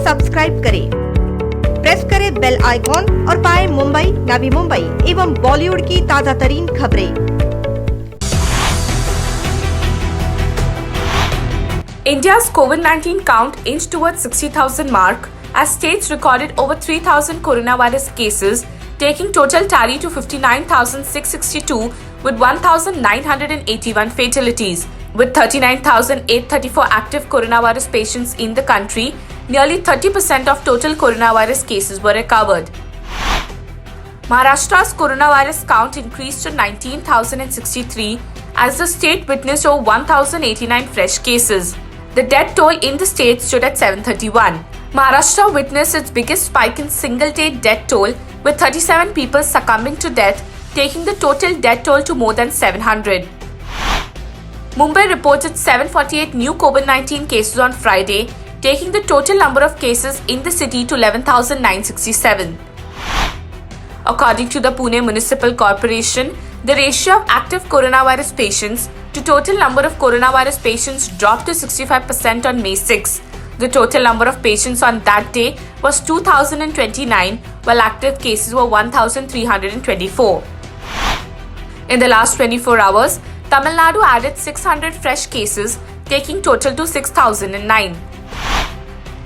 Subscribe करें, press करें bell icon और पाएं मुंबई, नवी मुंबई एवं बॉलीवुड की ताजा तरीन खबरें। India's COVID-19 count inched towards 60,000 mark as states recorded over 3,000 coronavirus cases, taking total tally to 59,662 with 1,981 fatalities. With 39,834 active coronavirus patients in the country, nearly 30% of total coronavirus cases were recovered. Maharashtra's coronavirus count increased to 19,063 as the state witnessed over 1,089 fresh cases. The death toll in the state stood at 731. Maharashtra witnessed its biggest spike in single-day death toll, with 37 people succumbing to death, taking the total death toll to more than 700. Mumbai reported 748 new COVID-19 cases on Friday, taking the total number of cases in the city to 11,967. According to the Pune Municipal Corporation, the ratio of active coronavirus patients to total number of coronavirus patients dropped to 65% on May 6. The total number of patients on that day was 2,029, while active cases were 1,324. In the last 24 hours, Tamil Nadu added 600 fresh cases, taking total to 6,009.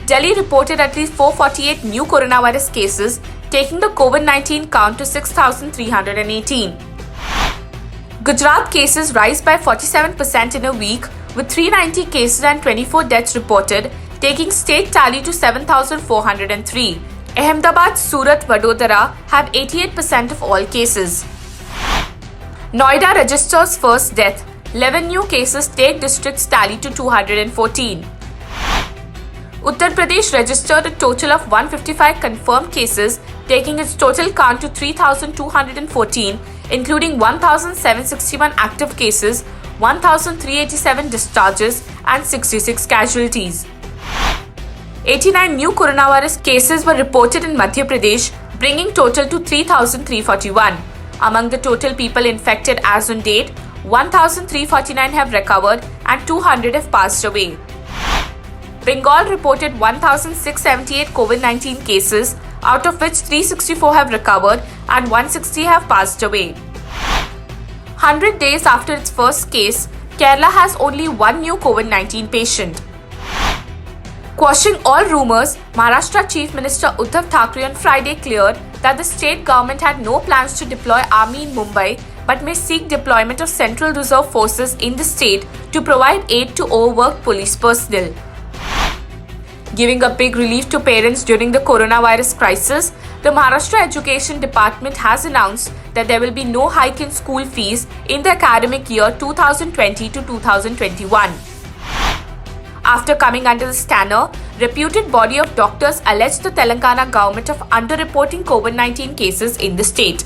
Delhi reported at least 448 new coronavirus cases, taking the COVID-19 count to 6,318. Gujarat cases rise by 47% in a week, with 390 cases and 24 deaths reported, taking state tally to 7,403. Ahmedabad, Surat, Vadodara have 88% of all cases. Noida registers first death. 11 new cases take district's tally to 214. Uttar Pradesh registered a total of 155 confirmed cases, taking its total count to 3,214, including 1,761 active cases, 1,387 discharges, and 66 casualties. 89 new coronavirus cases were reported in Madhya Pradesh, bringing total to 3,341. Among the total people infected as on date, 1,349 have recovered and 200 have passed away. Bengal reported 1,678 COVID-19 cases, out of which 364 have recovered and 160 have passed away. 100 days after its first case, Kerala has only one new COVID-19 patient. Quashing all rumours, Maharashtra Chief Minister Uddhav Thackeray on Friday cleared that the state government had no plans to deploy army in Mumbai but may seek deployment of Central Reserve Forces in the state to provide aid to overworked police personnel. Giving a big relief to parents during the coronavirus crisis, the Maharashtra Education Department has announced that there will be no hike in school fees in the academic year 2020 to 2021. After coming under the scanner, reputed body of doctors alleged the Telangana government of underreporting COVID-19 cases in the state.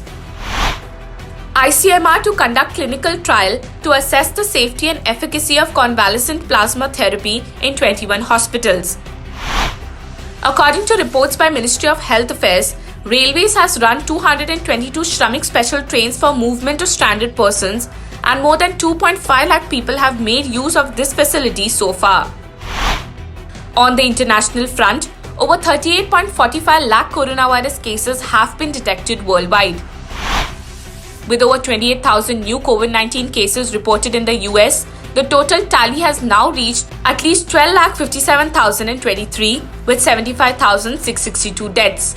ICMR to conduct clinical trial to assess the safety and efficacy of convalescent plasma therapy in 21 hospitals. According to reports by Ministry of Health Affairs, Railways has run 222 Shramik special trains for movement of stranded persons, and more than 2.5 lakh people have made use of this facility so far. On the international front, over 38.45 lakh coronavirus cases have been detected worldwide. With over 28,000 new COVID-19 cases reported in the US, the total tally has now reached at least 12,57,023 with 75,662 deaths.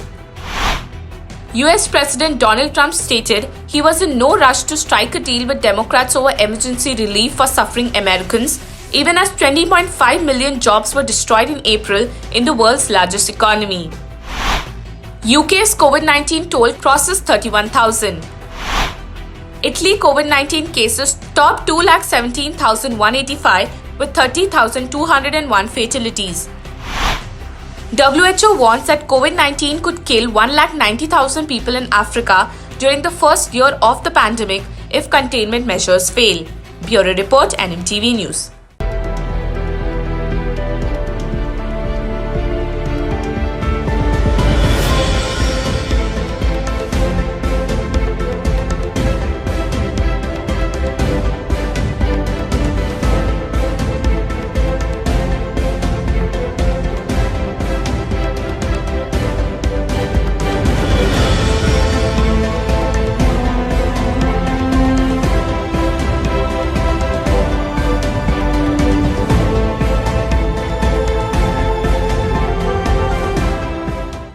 US President Donald Trump stated he was in no rush to strike a deal with Democrats over emergency relief for suffering Americans, even as 20.5 million jobs were destroyed in April in the world's largest economy. UK's COVID-19 toll crosses 31,000. Italy COVID-19 cases topped 2,17,185 with 30,201 fatalities. WHO warns that COVID-19 could kill 1,90,000 people in Africa during the first year of the pandemic if containment measures fail. Bureau Report, NMTV News.